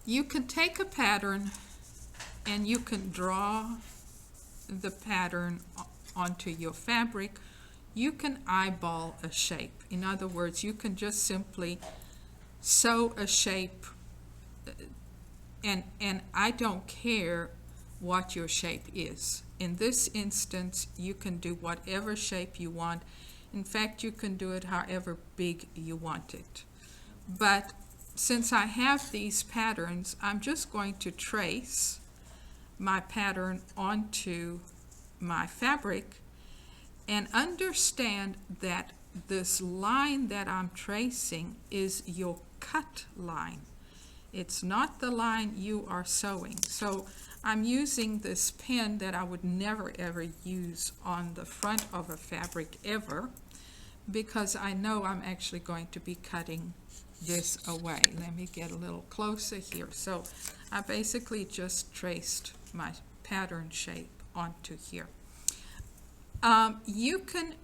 You can take a pattern and you can draw the pattern onto your fabric. You can eyeball a shape. In other words, you can just simply sew a shape, and I don't care what your shape is. In this instance, you can do whatever shape you want. In fact, you can do it however big you want it. But since I have these patterns, I'm just going to trace my pattern onto my fabric and understand that this line that I'm tracing is your cut line. It's not the line you are sewing. So I'm using this pen that I would never ever use on the front of a fabric ever, because I know I'm actually going to be cutting this away. Let me get a little closer here. So I basically just traced my pattern shape onto here. You can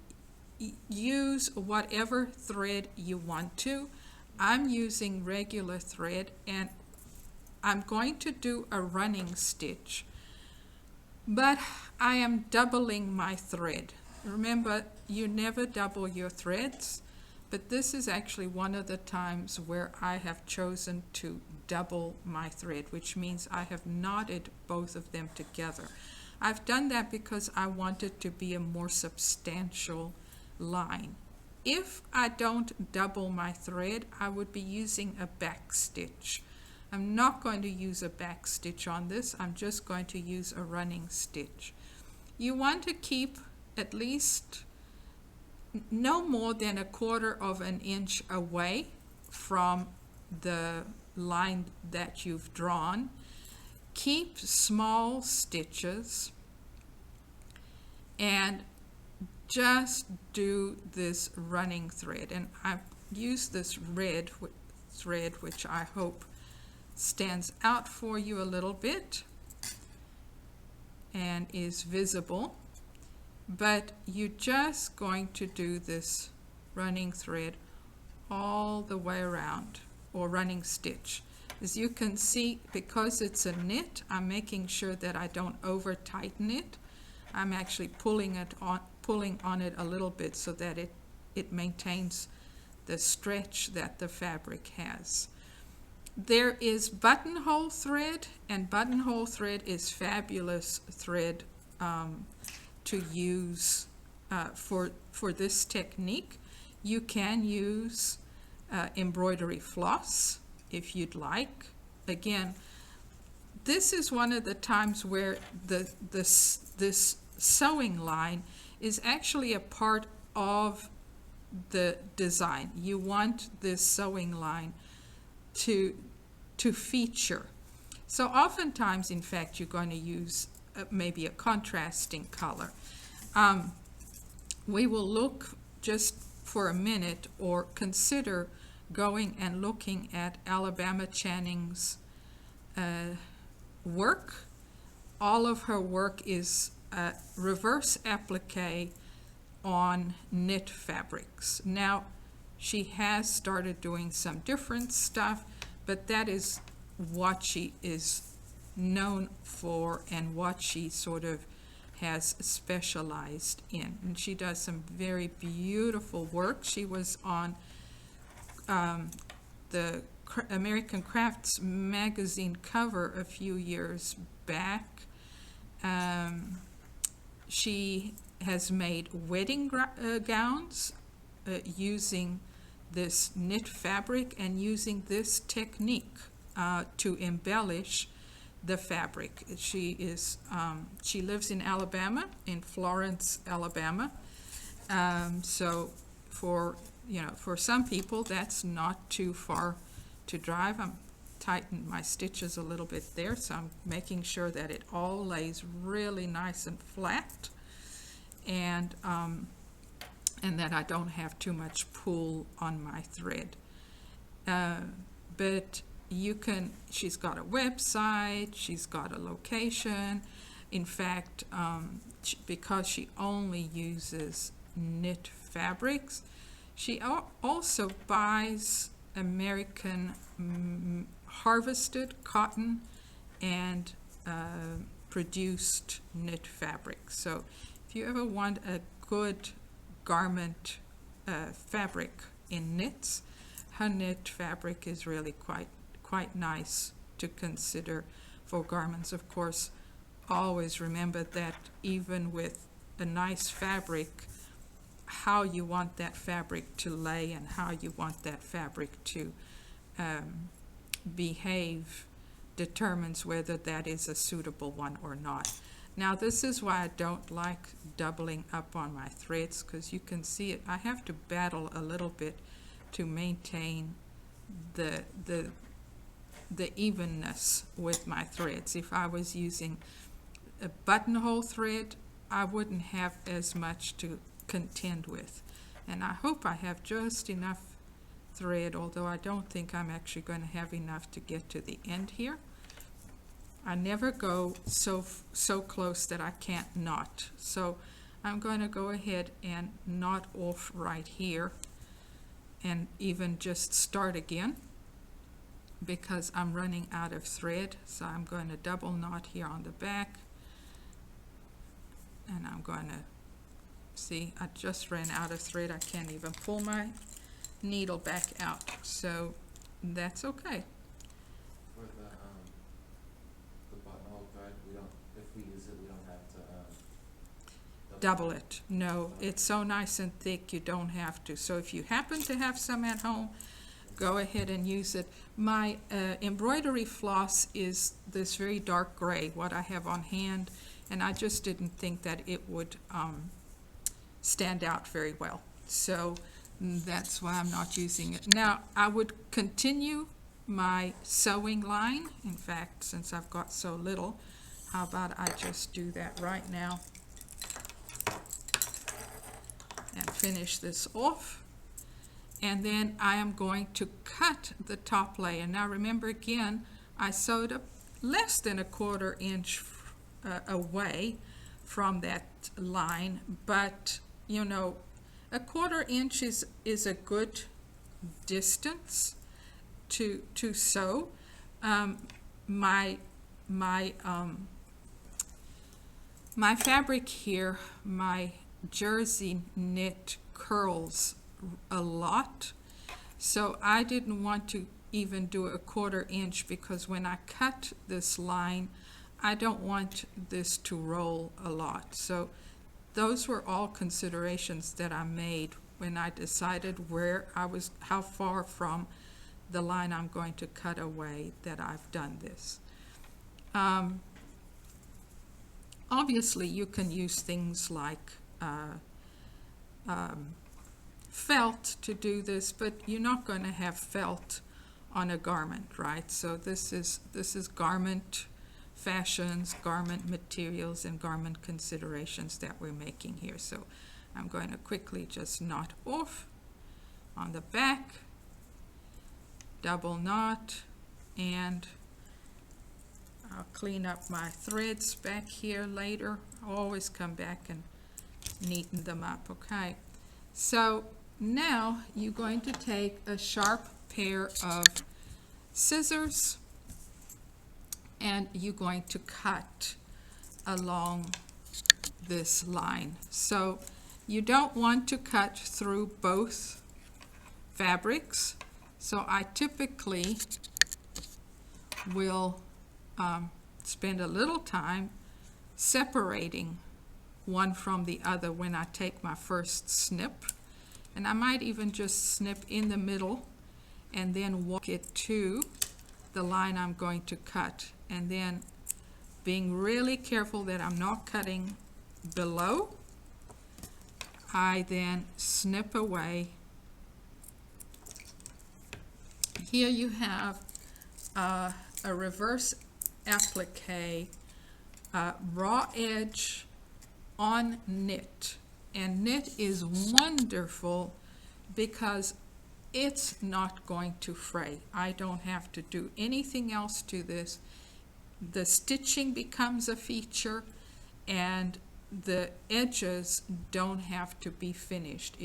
use whatever thread you want to. I'm using regular thread, and I'm going to do a running stitch, but I am doubling my thread. Remember, you never double your threads, but this is actually one of the times where I have chosen to double my thread, which means I have knotted both of them together. I've done that because I want it to be a more substantial line. If I don't double my thread, I would be using a back stitch. I'm not going to use a back stitch on this. I'm just going to use a running stitch. You want to keep at least no more than 1/4 of an inch away from the line that you've drawn. Keep small stitches and just do this running thread. And I've used this red thread, which I hope stands out for you a little bit and is visible. But you're just going to do this running thread all the way around, or running stitch. As you can see, because it's a knit, I'm making sure that I don't over tighten it. I'm actually pulling on it a little bit so that it maintains the stretch that the fabric has. There is buttonhole thread, and buttonhole thread is fabulous thread to use for this technique. You can use embroidery floss if you'd like. Again, this is one of the times where this sewing line is actually a part of the design. You want this sewing line to feature. So oftentimes, in fact, you're going to use maybe a contrasting color. We will look just for a minute, or consider going and looking at Alabama Channing's work. All of her work is reverse applique on knit fabrics. Now, she has started doing some different stuff, but that is what she is known for and what she sort of has specialized in. And she does some very beautiful work. She was on the American Crafts magazine cover a few years back. She has made wedding gowns using this knit fabric and using this technique to embellish the fabric. She lives in Alabama, in Florence, Alabama. So for some people, that's not too far to drive. I'm tightened my stitches a little bit there, so I'm making sure that it all lays really nice and flat, and that I don't have too much pull on my thread. But she's got a website, she's got a location. In fact, because she only uses knit fabrics, she also buys American harvested cotton and produced knit fabric. So if you ever want a good garment fabric in knits, her knit fabric is really quite nice to consider for garments. Of course, always remember that even with a nice fabric, how you want that fabric to lay and how you want that fabric to behave determines whether that is a suitable one or not. Now this is why I don't like doubling up on my threads, because you can see it. I have to battle a little bit to maintain the evenness with my threads. If I was using a buttonhole thread, I wouldn't have as much to contend with. And I hope I have just enough thread, although I don't think I'm actually going to have enough to get to the end here. I never go so close that I can't knot. So I'm going to go ahead and knot off right here and even just start again because I'm running out of thread. So I'm going to double knot here on the back, and I'm going to see I just ran out of thread. I can't even pull my needle back out, so that's okay. For the buttonhole thread, if we use it, we don't have to double it. No, it's so nice and thick you don't have to. So if you happen to have some at home, go ahead and use it. My embroidery floss is this very dark gray, what I have on hand, and I just didn't think that it would stand out very well. So that's why I'm not using it. Now I would continue my sewing line. In fact, since I've got so little, how about I just do that right now and finish this off. And then I am going to cut the top layer. Now remember, again, I sewed up less than 1/4 inch away from that line, but you know, 1/4 inch is a good distance to sew. My fabric here, my jersey knit, curls a lot, so I didn't want to even do 1/4 inch because when I cut this line, I don't want this to roll a lot. So those were all considerations that I made when I decided how far from the line I'm going to cut away that I've done this. Obviously you can use things like felt to do this, but you're not going to have felt on a garment, right? So this is garment fashions, garment materials, and garment considerations that we're making here. So I'm going to quickly just knot off on the back, double knot, and I'll clean up my threads back here later. I'll always come back and neaten them up. Okay, so now you're going to take a sharp pair of scissors and you're going to cut along this line. So you don't want to cut through both fabrics. So I typically will spend a little time separating one from the other when I take my first snip. And I might even just snip in the middle and then walk it to the line I'm going to cut. And then being really careful that I'm not cutting below, I then snip away. Here you have a reverse applique, raw edge on knit. And knit is wonderful because it's not going to fray. I don't have to do anything else to this. The stitching becomes a feature and the edges don't have to be finished.